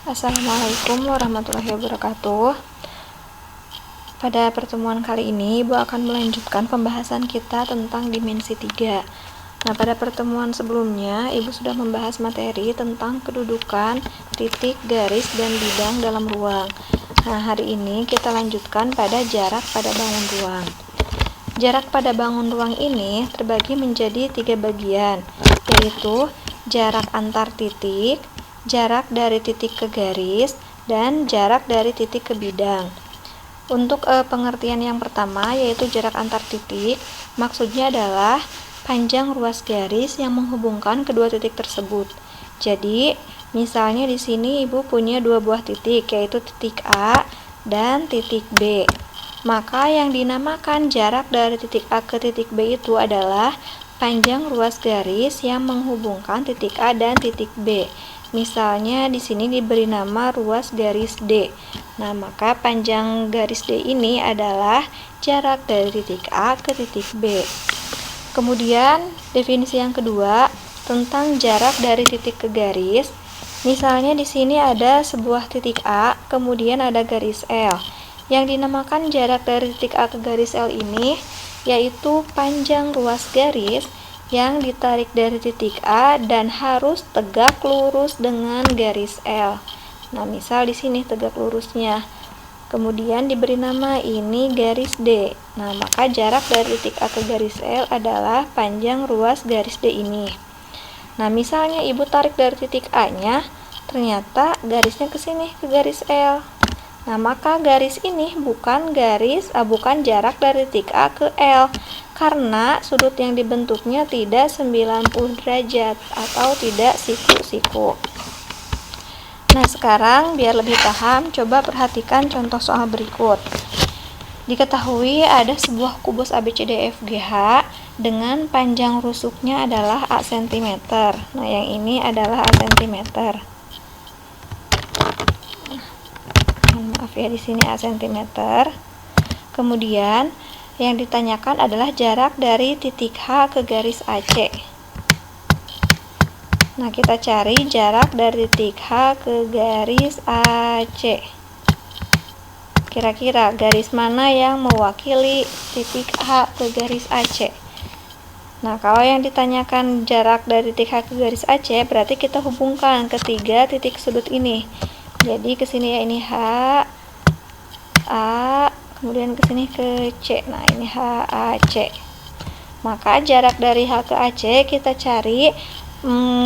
Assalamualaikum warahmatullahi wabarakatuh. Pada pertemuan kali ini, Ibu akan melanjutkan pembahasan kita tentang dimensi 3. Nah, pada pertemuan sebelumnya, Ibu sudah membahas materi tentang kedudukan, titik, garis, dan bidang dalam ruang. Nah, hari ini kita lanjutkan pada jarak pada bangun ruang. Jarak pada bangun ruang ini terbagi menjadi 3 bagian, yaitu jarak antar titik, jarak dari titik ke garis, dan jarak dari titik ke bidang. Untuk pengertian yang pertama, yaitu jarak antar titik, maksudnya adalah panjang ruas garis yang menghubungkan kedua titik tersebut. Jadi, misalnya di sini Ibu punya 2 buah titik, yaitu titik A dan titik B. Maka yang dinamakan jarak dari titik A ke titik B itu adalah panjang ruas garis yang menghubungkan titik A dan titik B. Misalnya di sini diberi nama ruas garis D. Nah, maka panjang garis D ini adalah jarak dari titik A ke titik B. Kemudian, definisi yang kedua tentang jarak dari titik ke garis. Misalnya di sini ada sebuah titik A, kemudian ada garis L. Yang dinamakan jarak dari titik A ke garis L ini yaitu panjang ruas garis yang ditarik dari titik A dan harus tegak lurus dengan garis L. Nah, misal di sini tegak lurusnya. Kemudian diberi nama ini garis D. Nah, maka jarak dari titik A ke garis L adalah panjang ruas garis D ini. Nah, misalnya Ibu tarik dari titik A-nya, ternyata garisnya ke sini ke garis L. Nah, maka garis ini bukan jarak dari titik A ke L, karena sudut yang dibentuknya tidak 90 derajat atau tidak siku-siku. Nah, sekarang biar lebih paham, coba perhatikan contoh soal berikut. Diketahui ada sebuah kubus ABCDEFGH dengan panjang rusuknya adalah A cm. Nah, yang ini adalah A cm. Maaf ya, di sini A cm. Kemudian yang ditanyakan adalah jarak dari titik H ke garis AC. Nah, kita cari jarak dari titik H ke garis AC. Kira-kira garis mana yang mewakili titik H ke garis AC? Nah, kalau yang ditanyakan jarak dari titik H ke garis AC, berarti kita hubungkan ketiga titik sudut ini. Jadi ke sini ya, ini H, A, kemudian ke sini ke C. Nah, ini HAC. Maka jarak dari H ke AC kita cari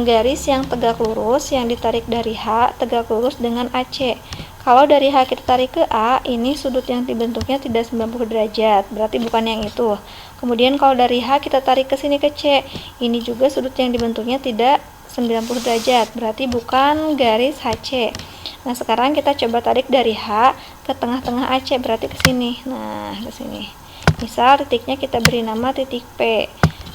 garis yang tegak lurus yang ditarik dari H tegak lurus dengan AC. Kalau dari H kita tarik ke A, ini sudut yang dibentuknya tidak 90 derajat, berarti bukan yang itu. Kemudian kalau dari H kita tarik ke sini ke C, ini juga sudut yang dibentuknya tidak 90 derajat, berarti bukan garis HC. Nah, sekarang kita coba tarik dari H ke tengah-tengah AC, berarti ke sini. Nah, ke sini. Misal titiknya kita beri nama titik P.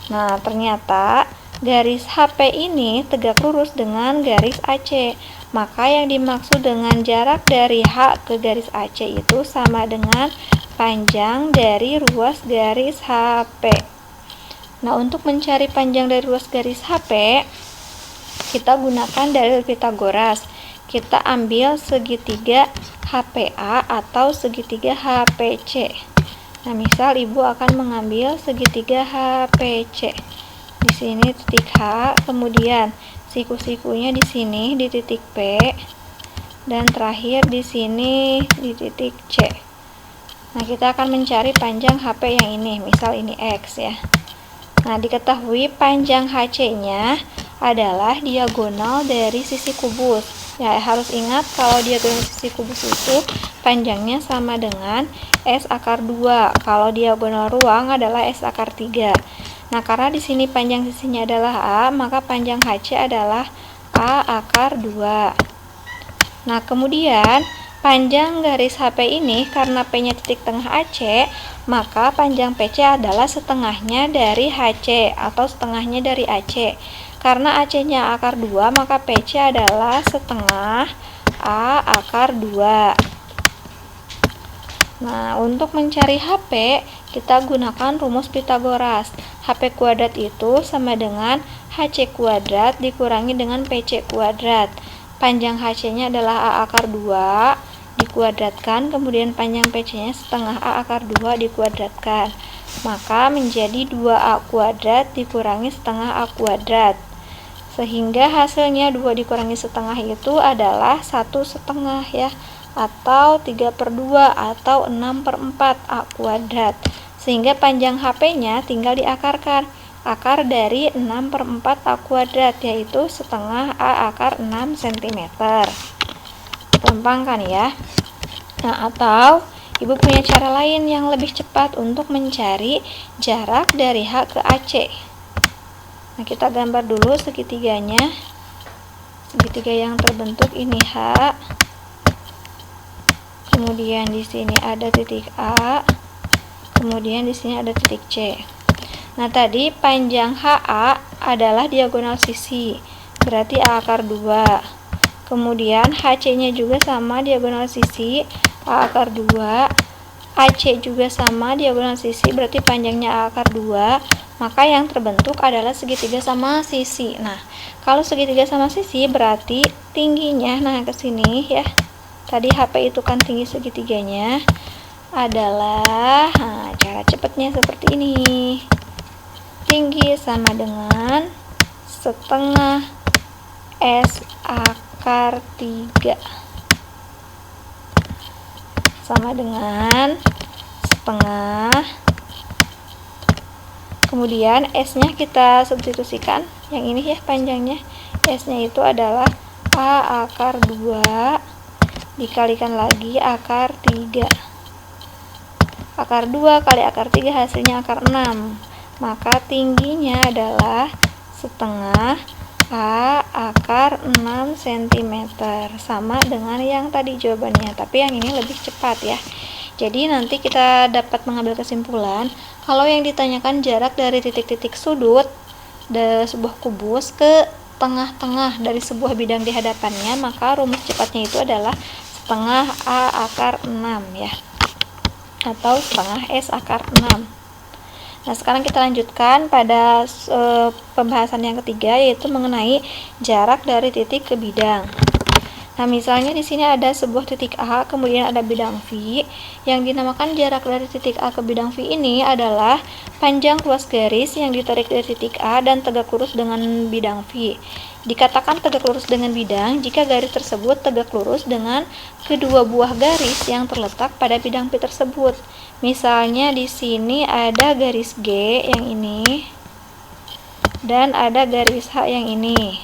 Nah, ternyata garis HP ini tegak lurus dengan garis AC. Maka yang dimaksud dengan jarak dari H ke garis AC itu sama dengan panjang dari ruas garis HP. Nah, untuk mencari panjang dari ruas garis HP, kita gunakan dalil Pitagoras. Kita ambil segitiga HPA atau segitiga HPC. Nah, misal Ibu akan mengambil segitiga HPC. Di sini titik H, kemudian siku-sikunya di sini di titik P, dan terakhir di sini di titik C. Nah, kita akan mencari panjang HP yang ini, misal ini X ya. Nah, diketahui panjang HC-nya adalah diagonal dari sisi kubus. Ya, harus ingat kalau diagonal sisi kubus itu panjangnya sama dengan S akar 2. Kalau diagonal ruang adalah S akar 3. Nah, karena di sini panjang sisinya adalah A, maka panjang HC adalah A akar 2. Nah, kemudian panjang garis HP ini karena P-nya titik tengah AC, maka panjang PC adalah setengahnya dari HC atau setengahnya dari AC. Karena AC-nya akar 2, maka PC adalah setengah A akar 2. Nah, untuk mencari HP, kita gunakan rumus Pitagoras. HP kuadrat itu sama dengan HC kuadrat dikurangi dengan PC kuadrat. panjang HC-nya adalah A akar 2 dikuadratkan, kemudian panjang PC-nya setengah A akar 2 dikuadratkan. Maka menjadi 2A kuadrat dikurangi setengah A kuadrat. Sehingga hasilnya 2 dikurangi setengah itu adalah 1/2 ya, atau 3/2 atau 6/4 A kuadrat. Sehingga panjang HP-nya tinggal diakarkan. Akar dari 6/4 A kuadrat, yaitu setengah A akar 6 cm. Gampang kan ya? Nah, atau Ibu punya cara lain yang lebih cepat untuk mencari jarak dari H ke AC. Nah, kita gambar dulu segitiganya. Segitiga yang terbentuk ini H. Kemudian di sini ada titik A. Kemudian di sini ada titik C. Nah, tadi panjang HA adalah diagonal sisi. Berarti A akar 2. Kemudian HC-nya juga sama diagonal sisi, A akar 2. AC juga sama diagonal sisi, berarti panjangnya A akar 2. Maka yang terbentuk adalah segitiga sama sisi. Nah, kalau segitiga sama sisi berarti tingginya, nah ke sini ya. Tadi HP itu kan tinggi segitiganya adalah, nah, cara cepatnya seperti ini. Tinggi sama dengan setengah S akar 3 sama dengan setengah. Kemudian S-nya kita substitusikan, yang ini ya panjangnya. S-nya itu adalah A akar 2 dikalikan lagi akar 3. Akar 2 kali akar 3 hasilnya akar 6. Maka tingginya adalah setengah A akar 6 cm. Sama dengan yang tadi jawabannya, tapi yang ini lebih cepat ya. Jadi nanti kita dapat mengambil kesimpulan kalau yang ditanyakan jarak dari titik-titik sudut sebuah kubus ke tengah-tengah dari sebuah bidang di hadapannya, maka rumus cepatnya itu adalah setengah A akar 6 ya, atau setengah S akar 6. Nah, sekarang kita lanjutkan pada pembahasan yang ketiga, yaitu mengenai jarak dari titik ke bidang. Nah, misalnya di sini ada sebuah titik A, kemudian ada bidang V. Yang dinamakan jarak dari titik A ke bidang V ini adalah panjang ruas garis yang ditarik dari titik A dan tegak lurus dengan bidang V. Dikatakan tegak lurus dengan bidang jika garis tersebut tegak lurus dengan kedua buah garis yang terletak pada bidang V tersebut. Misalnya di sini ada garis G yang ini dan ada garis H yang ini.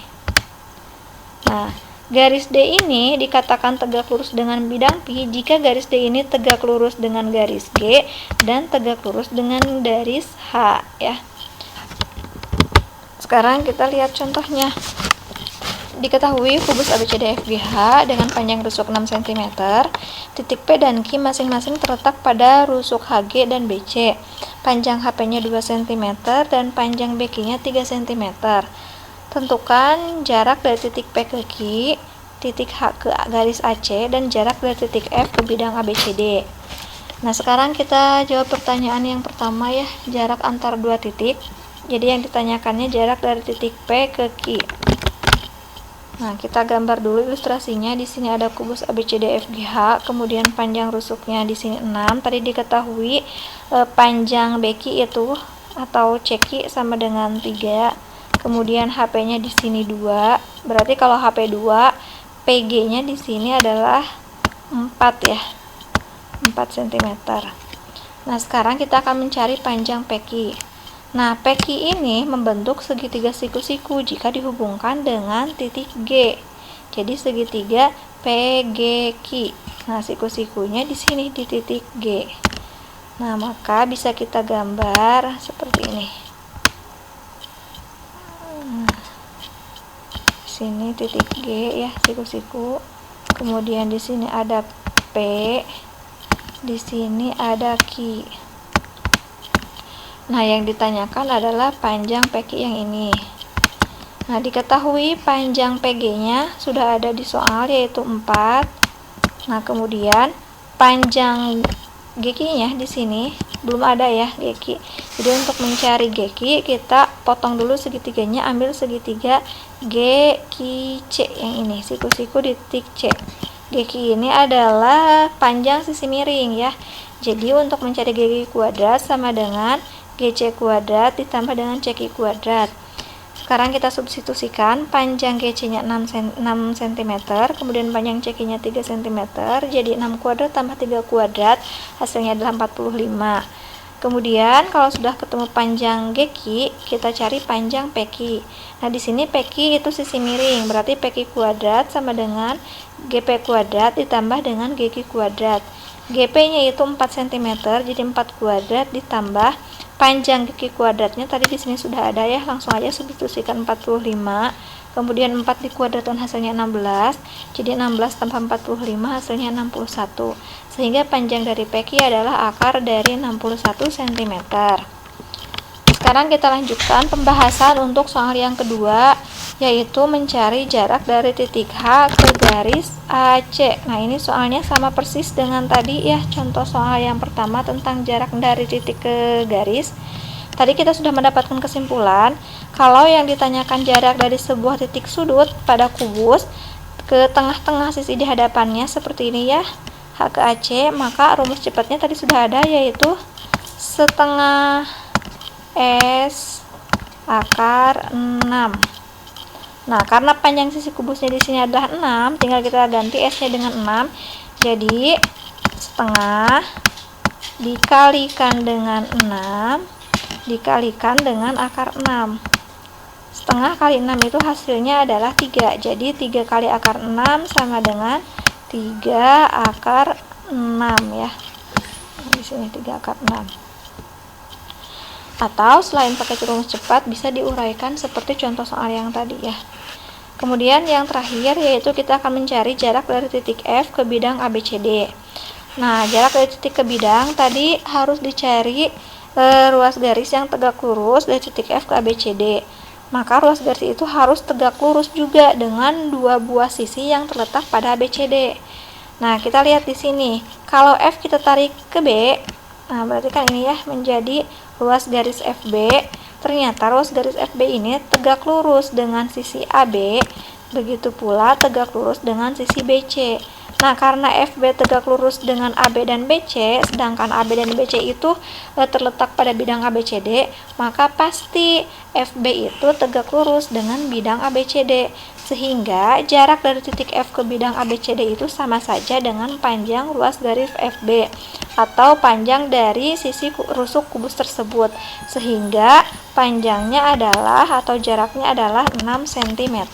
Nah, garis D ini dikatakan tegak lurus dengan bidang P jika garis D ini tegak lurus dengan garis G dan tegak lurus dengan garis H ya. Sekarang kita lihat contohnya. Diketahui kubus ABCDFGH dengan panjang rusuk 6 cm, titik P dan Q masing-masing terletak pada rusuk HG dan BC. Panjang HP-nya 2 cm dan panjang BQ-nya 3 cm. Tentukan jarak dari titik P ke Q, titik H ke garis AC, dan jarak dari titik F ke bidang ABCD. Nah, sekarang kita jawab pertanyaan yang pertama ya, jarak antar dua titik. Jadi yang ditanyakannya jarak dari titik P ke Q. Nah, kita gambar dulu ilustrasinya. Di sini ada kubus ABCDFGH, kemudian panjang rusuknya di sini 6. Tadi diketahui panjang BQ itu atau CQ sama dengan 3. Kemudian HP-nya di sini 2. Berarti kalau HP 2, PG-nya di sini adalah 4 ya. 4 cm. Nah, sekarang kita akan mencari panjang PQ. Nah, PQ ini membentuk segitiga siku-siku jika dihubungkan dengan titik G. Jadi segitiga PGQ. Nah, siku-sikunya di sini di titik G. Nah, maka bisa kita gambar seperti ini. Di sini titik G ya, siku-siku. Kemudian di sini ada P. Di sini ada Q. Nah, yang ditanyakan adalah panjang PQ yang ini. Nah, diketahui panjang PG-nya sudah ada di soal, yaitu 4. Nah, kemudian panjang GQ-nya di sini belum ada ya GQ. Jadi untuk mencari GQ kita potong dulu segitiganya, ambil segitiga GQC yang ini, siku-siku di titik C. GQ ini adalah panjang sisi miring ya. Jadi untuk mencari GQ kuadrat sama dengan GC kuadrat ditambah dengan CQ kuadrat. Sekarang kita substitusikan, panjang GC-nya 6 cm, kemudian panjang CQ-nya 3 cm, jadi 6 kuadrat tambah 3 kuadrat, hasilnya adalah 45. Kemudian kalau sudah ketemu panjang GQ, kita cari panjang PQ. Nah, di sini PQ itu sisi miring, berarti PQ kuadrat sama dengan GP kuadrat ditambah dengan GQ kuadrat. GP-nya itu 4 cm, jadi 4 kuadrat ditambah panjang GQ kuadratnya tadi di sini sudah ada ya, langsung aja substitusikan 45. Kemudian 4 dikuadratkan hasilnya 16. Jadi 16 tambah 45 hasilnya 61. Sehingga panjang dari PQ adalah akar dari 61 cm. Sekarang kita lanjutkan pembahasan untuk soal yang kedua, yaitu mencari jarak dari titik H ke garis AC. Nah, ini soalnya sama persis dengan tadi ya, contoh soal yang pertama tentang jarak dari titik ke garis. Tadi kita sudah mendapatkan kesimpulan kalau yang ditanyakan jarak dari sebuah titik sudut pada kubus ke tengah-tengah sisi di hadapannya seperti ini ya, H ke AC, maka rumus cepatnya tadi sudah ada, yaitu setengah S akar 6. Nah, karena panjang sisi kubusnya di sini adalah 6, tinggal kita ganti S-nya dengan 6. Jadi, setengah dikalikan dengan 6 dikalikan dengan akar 6. Setengah kali 6 itu hasilnya adalah 3. Jadi, 3 kali akar 6 sama dengan 3 akar 6 ya. Nah, di sini 3 akar 6. Atau selain pakai rumus cepat bisa diuraikan seperti contoh soal yang tadi ya. Kemudian yang terakhir yaitu kita akan mencari jarak dari titik F ke bidang ABCD. Nah, jarak dari titik ke bidang tadi harus dicari ruas garis yang tegak lurus dari titik F ke ABCD. Maka ruas garis itu harus tegak lurus juga dengan dua buah sisi yang terletak pada ABCD. Nah, kita lihat di sini. Kalau F kita tarik ke B, nah berarti kan ini ya menjadi ruas garis FB. Ternyata ruas garis FB ini tegak lurus dengan sisi AB, begitu pula tegak lurus dengan sisi BC. Nah, karena FB tegak lurus dengan AB dan BC, sedangkan AB dan BC itu terletak pada bidang ABCD, maka pasti FB itu tegak lurus dengan bidang ABCD. Sehingga jarak dari titik F ke bidang ABCD itu sama saja dengan panjang ruas garis FB atau panjang dari sisi rusuk kubus tersebut. Sehingga panjangnya adalah atau jaraknya adalah 6 cm.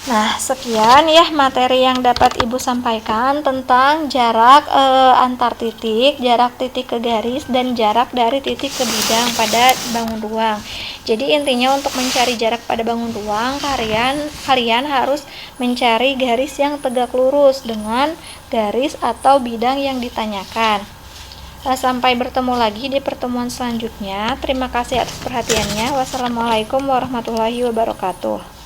Nah, sekian ya materi yang dapat Ibu sampaikan tentang jarak antar titik, jarak titik ke garis, dan jarak dari titik ke bidang pada bangun ruang. Jadi intinya untuk mencari jarak pada bangun ruang, kalian harus mencari garis yang tegak lurus dengan garis atau bidang yang ditanyakan. Sampai bertemu lagi di pertemuan selanjutnya. Terima kasih atas perhatiannya. Wassalamualaikum warahmatullahi wabarakatuh.